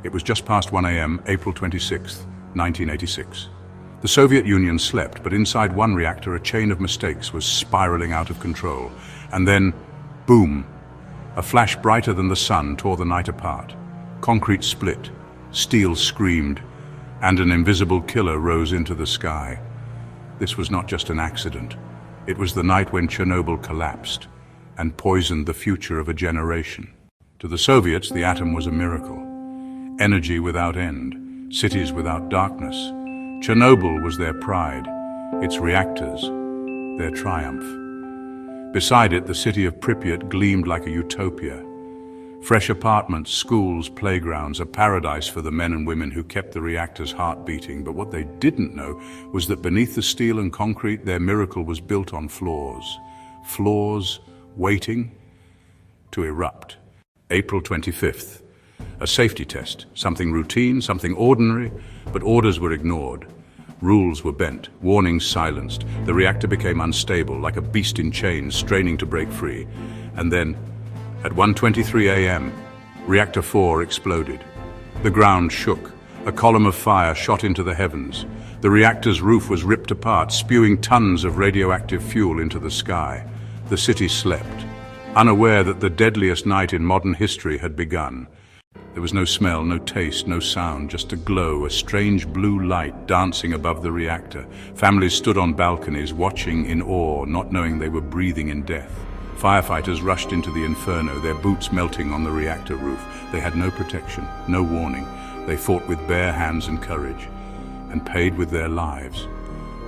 It was just past 1 a.m., April 26, 1986. The Soviet Union slept, but inside one reactor, a chain of mistakes was spiraling out of control. And then, boom! A flash brighter than the sun tore the night apart. Concrete split, steel screamed, and an invisible killer rose into the sky. This was not just an accident. It was the night when Chernobyl collapsed and poisoned the future of a generation. To the Soviets, the atom was a miracle. Energy without end, cities without darkness. Chernobyl was their pride, its reactors, their triumph. Beside it, the city of Pripyat gleamed like a utopia. Fresh apartments, schools, playgrounds, a paradise for the men and women who kept the reactor's heart beating. But what they didn't know was that beneath the steel and concrete, their miracle was built on floors. Floors waiting to erupt. April 25th. A safety test, something routine, something ordinary, but orders were ignored. Rules were bent, warnings silenced. The reactor became unstable, like a beast in chains, straining to break free. And then, at 1:23 a.m., Reactor 4 exploded. The ground shook. A column of fire shot into the heavens. The reactor's roof was ripped apart, spewing tons of radioactive fuel into the sky. The city slept, unaware that the deadliest night in modern history had begun. There was no smell, no taste, no sound, just a glow, a strange blue light dancing above the reactor. Families stood on balconies, watching in awe, not knowing they were breathing in death. Firefighters rushed into the inferno, their boots melting on the reactor roof. They had no protection, no warning. They fought with bare hands and courage, and paid with their lives.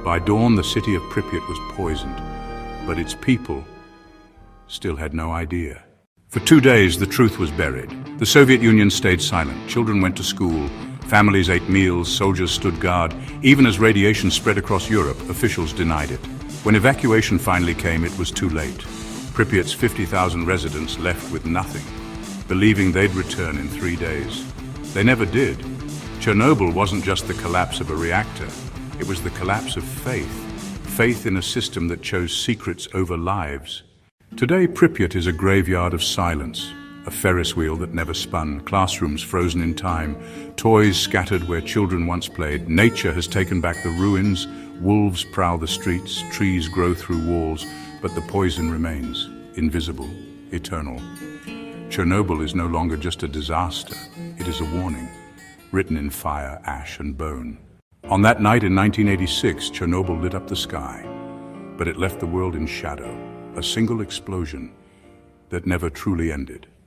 By dawn, the city of Pripyat was poisoned, but its people still had no idea. For 2 days, the truth was buried. The Soviet Union stayed silent. Children went to school, families ate meals, soldiers stood guard. Even as radiation spread across Europe, officials denied it. When evacuation finally came, it was too late. Pripyat's 50,000 residents left with nothing, believing they'd return in 3 days. They never did. Chernobyl wasn't just the collapse of a reactor. It was the collapse of faith. Faith in a system that chose secrets over lives. Today, Pripyat is a graveyard of silence, a ferris wheel that never spun, classrooms frozen in time, toys scattered where children once played. Nature has taken back the ruins, wolves prowl the streets, trees grow through walls, but the poison remains, invisible, eternal. Chernobyl is no longer just a disaster, it is a warning, written in fire, ash, and bone. On that night in 1986, Chernobyl lit up the sky, but it left the world in shadow. A single explosion that never truly ended.